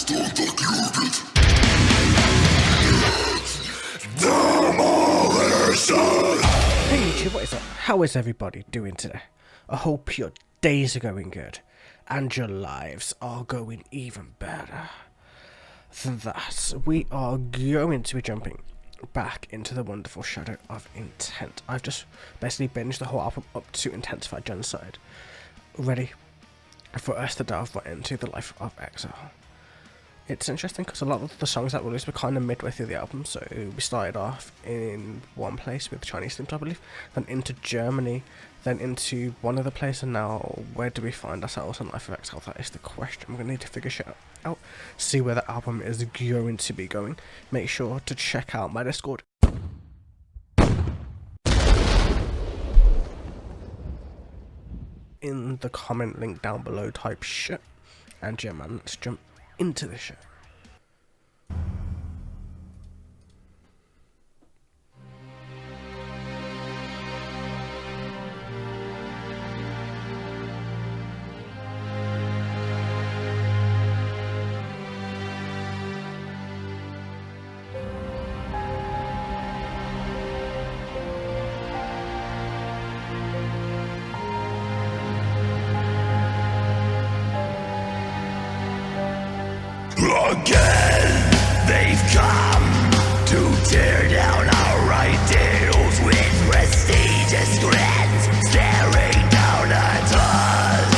Hey YouTube, what is up? How is everybody doing today? I hope your days are going good and your lives are going even better than that. We are going to be jumping back into the wonderful Shadow of Intent. I've just basically binged the whole album up to Intensified Genocide, ready for us to delve right into the life of Exile. It's interesting because a lot of the songs that were released were kind of midway through the album, so we started off in one place with Chinese themes, I believe, then into Germany, then into one other place, and now where do we find ourselves in Life of Exile? That is the question. We're going to need to figure shit out, see where the album is going to be going. Make sure to check out my Discord. In the comment link down below type shit. And yeah man, let's jump into this shit. Again, they've come to tear down our ideals with prestigious grins, staring down at us.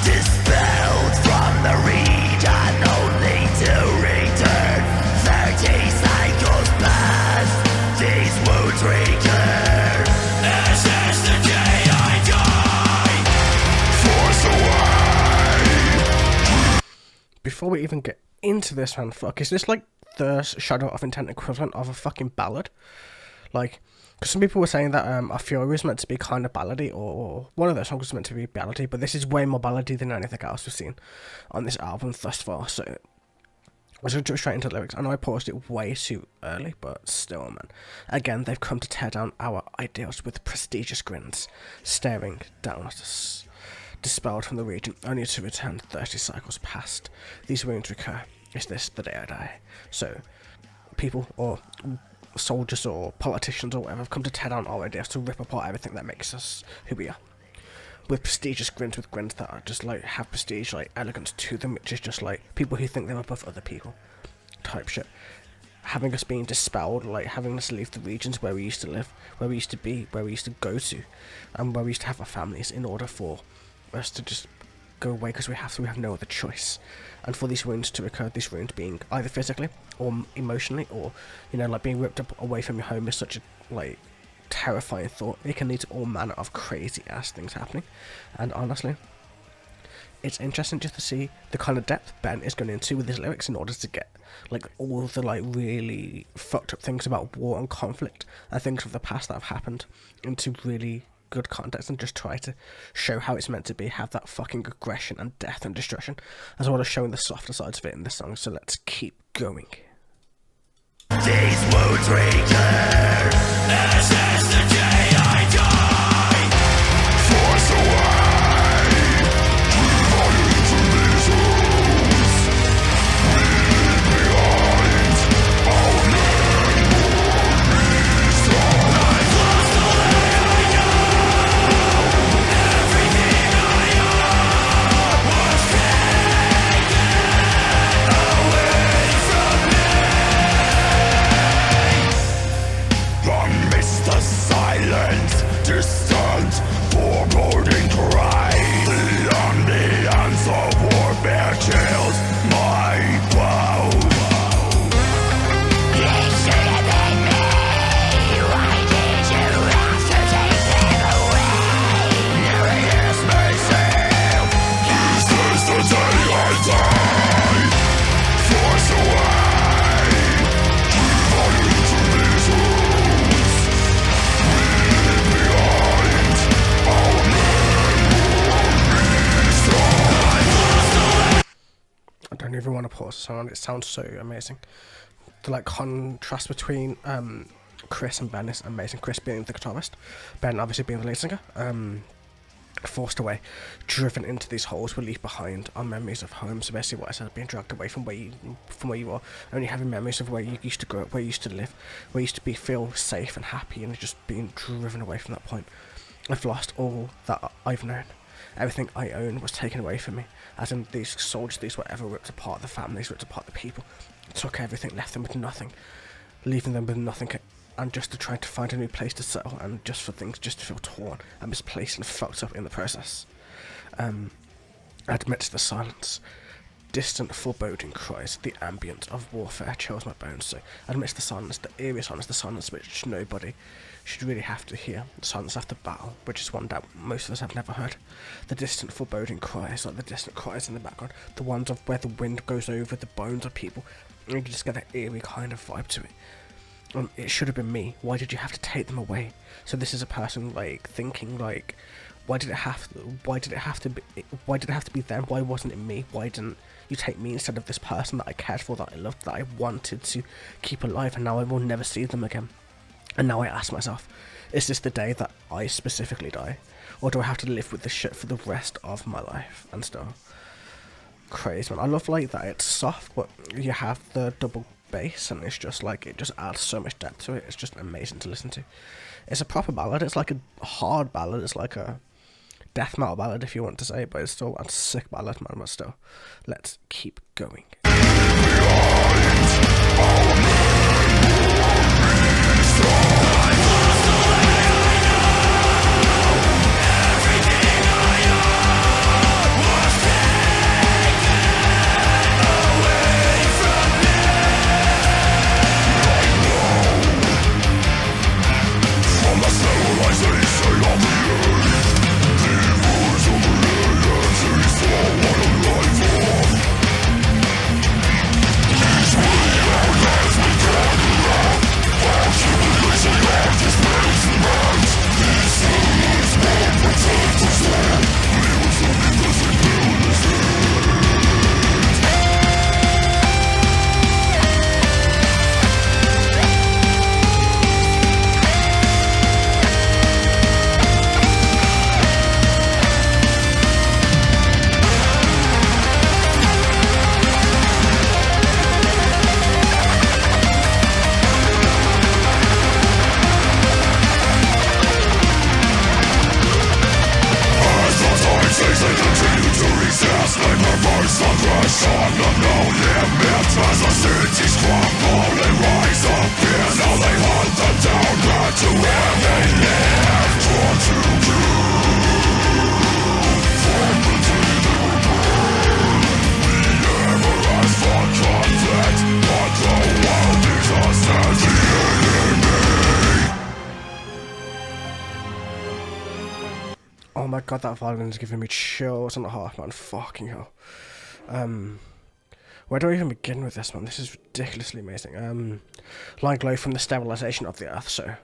Dispelled from the region, only to return. 30 cycles past, these wounds recur. This is the day I die. Force away. Before we even get into this, man, fuck, is this like the Shadow of Intent equivalent of a fucking ballad? Like, because some people were saying that Our Fury is meant to be kind of ballady, or one of those songs is meant to be ballady, but this is way more ballady than anything else we've seen on this album thus far, so let's go straight into the lyrics. I know I paused it way too early, but still, man. Again, they've come to tear down our ideals with prestigious grins, staring down at us. Dispelled from the region, only to return 30 cycles past. These wounds recur. Is this the day I die? So, people, or soldiers, or politicians, or whatever, have come to tear down our ideas, to rip apart everything that makes us who we are. With prestigious grins, with grins that are just like, have prestige, like, elegance to them, which is just like, people who think they're above other people. Type shit. Having us being dispelled, like, having us leave the regions where we used to live, where we used to be, where we used to go to, and where we used to have our families, in order for us to just go away because we have no other choice, and for these wounds to recur, these wounds being either physically or emotionally, or you know, like being ripped up away from your home is such a like terrifying thought. It can lead to all manner of crazy ass things happening, and honestly, it's interesting just to see the kind of depth Ben is going into with his lyrics in order to get like all the like really fucked up things about war and conflict and things of the past that have happened into really good context, and just try to show how it's meant to be, have that fucking aggression and death and destruction, as well as showing the softer sides of it in this song. So let's keep going. These wounds recur. This is the day I die. Force away. Violence in these wounds. We leave behind our memories. I've lost the way I know. Everything I own was taken away from me. Amidst the silence, distant, foreboding cry. The ambience of warfare chills my bones. It should have been me. Why did you have to take them away? Now it is myself. This is the day I die. Force away. Violence in these wounds. We leave behind our memories. I don't even want to pause the song, it sounds so amazing. The like contrast between Chris and Ben is amazing. Chris being the guitarist, Ben obviously being the lead singer. forced away, driven into these holes we leave behind our memories of home. So basically what I said, being dragged away from where you are, only having memories of where you used to grow up, where you used to live, where you used to feel safe and happy, and just being driven away from that point. I've lost all that I've known. Everything I own was taken away from me, as in these soldiers, these whatever, ripped apart the families, ripped apart the people, took everything, left them with nothing, leaving them with nothing, and just to try to find a new place to settle, and just for things just to feel torn and misplaced and fucked up in the process. Amidst the silence, distant foreboding cries, the ambient of warfare chills my bones. So amidst the silence, the eerie silence, the silence which nobody should really have to hear, the silence after battle, which is one that most of us have never heard. The distant foreboding cries, like the distant cries in the background, the ones of where the wind goes over the bones of people, and you just get that eerie kind of vibe to it. It should have been me. Why did you have to take them away? So this is a person like thinking like, why did it have to be them? Why wasn't it me? Why didn't you take me instead of this person that I cared for, that I loved, that I wanted to keep alive, and now I will never see them again? And now I ask myself, is this the day that I specifically die? Or do I have to live with this shit for the rest of my life and stuff? Crazy, man. I love like that it's soft, but you have the double bass, and it's just like, it just adds so much depth to it. It's just amazing to listen to. It's a proper ballad. It's like a hard ballad. It's like a death metal ballad, if you want to say, but it's still a sick ballad, man. But still, let's keep going. Oh my god, that violin is giving me chills and a half, man. Fucking hell. Where do I even begin with this one? This is ridiculously amazing. Line glow from the sterilization of the earth. So,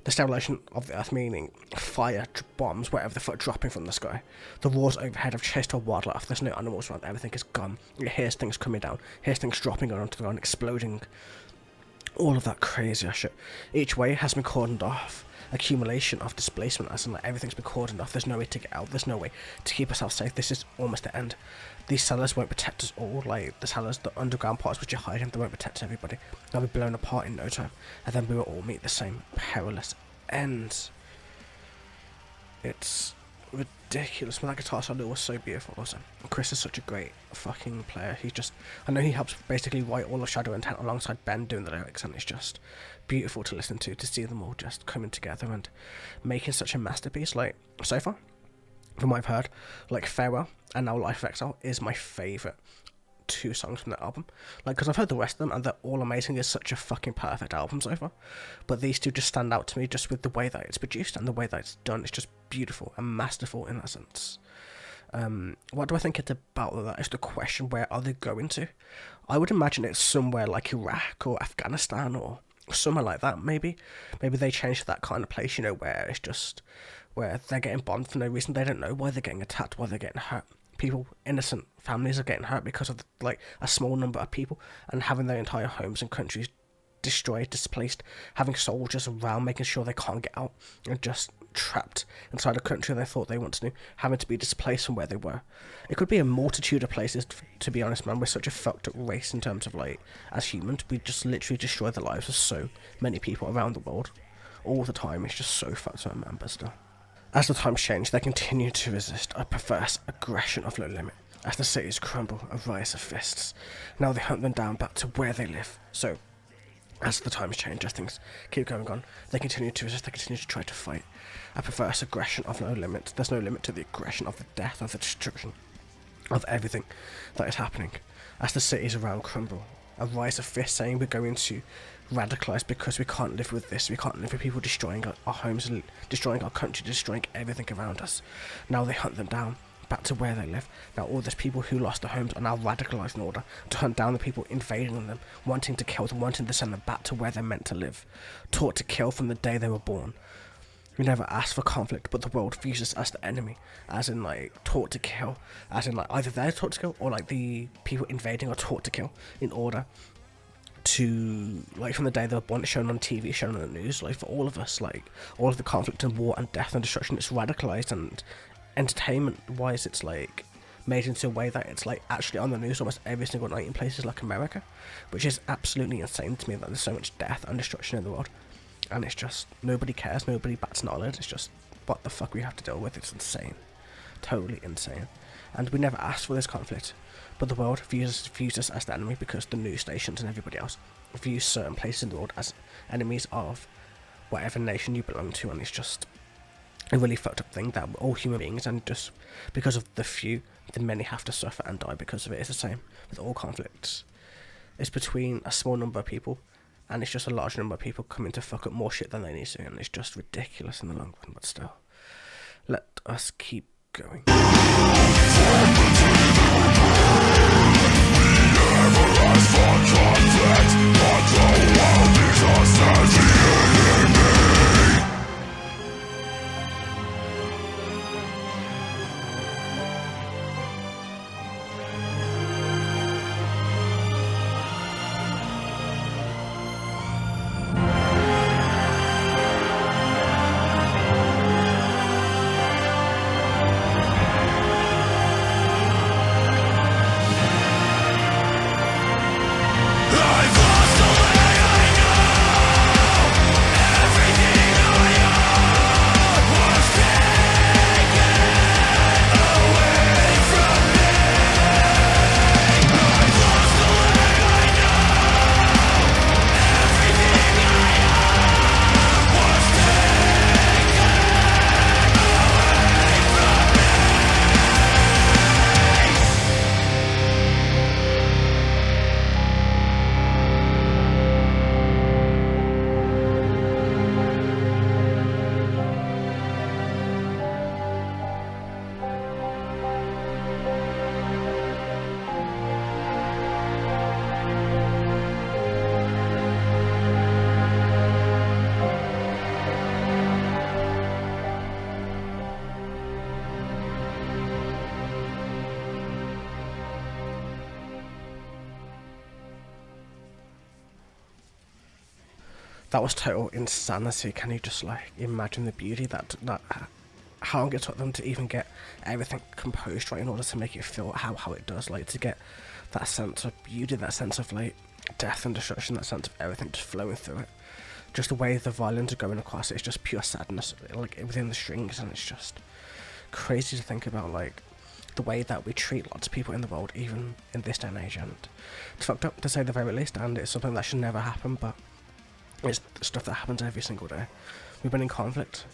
the sterilization of the earth meaning fire, bombs, whatever the fuck, dropping from the sky. The roars overhead have chased our wildlife. There's no animals around. Everything is gone. It hears things coming down. Hears things dropping onto the ground, exploding. All of that crazy shit. Each way has been cordoned off. Accumulation of displacement, as in like everything's been cordoned off. There's no way to get out. There's no way to keep ourselves safe. This is almost the end. These cellars won't protect us all. Like the cellars, the underground parts which you hide in, they won't protect everybody. They'll be blown apart in no time, and then we will all meet the same perilous end. It's ridiculous. But that guitar solo was so beautiful also. Chris is such a great fucking player. I know he helps basically write all of Shadow Intent alongside Ben doing the lyrics, and it's just beautiful to listen to see them all just coming together and making such a masterpiece. Like, so far, from what I've heard, like Farewell and now Life of Exile is my favourite 2 songs from that album. Like, because I've heard the rest of them and they're all amazing. It's such a fucking perfect album so far, but these 2 just stand out to me just with the way that it's produced and the way that it's done. It's just beautiful and masterful in that sense. What do I think it's about? That is the question. Where are they going to? I would imagine it's somewhere like Iraq or Afghanistan or somewhere like that. Maybe they changed to that kind of place, you know, where it's just where they're getting bombed for no reason. They don't know why they're getting attacked, why they're getting hurt. People, innocent families are getting hurt because of like a small number of people, and having their entire homes and countries destroyed, displaced, having soldiers around making sure they can't get out, and just trapped inside a country they thought they wanted to, having to be displaced from where they were. It could be a multitude of places, to be honest, man. We're such a fucked up race in terms of, like, as humans. We just literally destroy the lives of so many people around the world. All the time. It's just so fucked up, man, but still. As the times change, they continue to resist a perverse aggression of no limit. As the cities crumble, a rise of fists. Now they hunt them down back to where they live. So, as the times change, as things keep going on, they continue to resist, they continue to try to fight. A perverse aggression of no limit. There's no limit to the aggression of the death, of the destruction, of everything that is happening. As the cities around crumble, a rise of fists saying we're going to radicalise because we can't live with this. We can't live with people destroying our homes, and destroying our country, destroying everything around us. Now they hunt them down back to where they live. Now all those people who lost their homes are now radicalised in order to hunt down the people invading them, wanting to kill them, wanting to send them back to where they're meant to live. Taught to kill from the day they were born. We never asked for conflict, but the world views us as the enemy, as in, like, taught to kill, as in, like, either they're taught to kill or, like, the people invading are taught to kill in order to, like, from the day they were born. It's shown on TV, shown on the news. Like, for all of us, like, all of the conflict and war and death and destruction, it's radicalised, and entertainment wise it's, like, made into a way that it's, like, actually on the news almost every single night in places like America, which is absolutely insane to me that there's so much death and destruction in the world, and it's just nobody cares, nobody bats an eyelid. It's just what the fuck we have to deal with. It's insane, totally insane. And we never asked for this conflict, but the world views us as the enemy because the news stations and everybody else views certain places in the world as enemies of whatever nation you belong to, and it's just a really fucked up thing that we're all human beings, and just because of the few, the many have to suffer and die because of it. It's the same with all conflicts. It's between a small number of people, and it's just a large number of people coming to fuck up more shit than they need to, and it's just ridiculous in the long run, but still. Let us keep going. That was total insanity. Can you just, like, imagine the beauty that how long it took them to even get everything composed right in order to make it feel how it does, like, to get that sense of beauty, that sense of, like, death and destruction, that sense of everything just flowing through it. Just the way the violins are going across it's just pure sadness, like, within the strings, and it's just crazy to think about, like, the way that we treat lots of people in the world, even in this day and age, and it's fucked up to say the very least, and it's something that should never happen, but it's stuff that happens every single day. We've been in conflict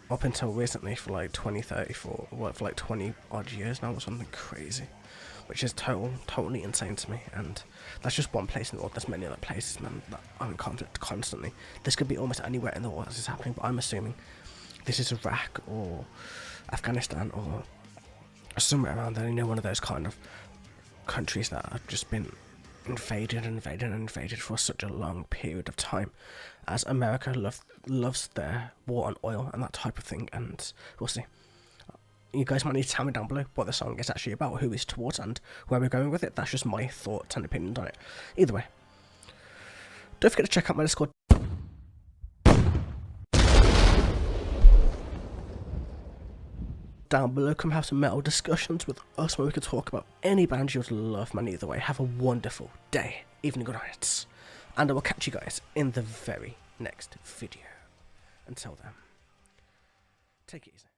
up until recently for like 20, 30, for like 20 odd years now or something crazy, which is totally insane to me. And that's just one place in the world. There's many other places, man, that are in conflict constantly. This could be almost anywhere in the world this is happening, but I'm assuming this is Iraq or Afghanistan or somewhere around there, you know, one of those kind of countries that have just been invaded for such a long period of time, as America loves their war on oil and that type of thing. And we'll see. You guys might need to tell me down below what the song is actually about, who it's towards, and where we're going with it. That's just my thoughts and opinions on it. Either way, don't forget to check out my Discord. down below. Come have some metal discussions with us where we could talk about any band you'd love, man. Either way, have a wonderful day, evening, or nights. And I will catch you guys in the very next video. Until then, take it easy.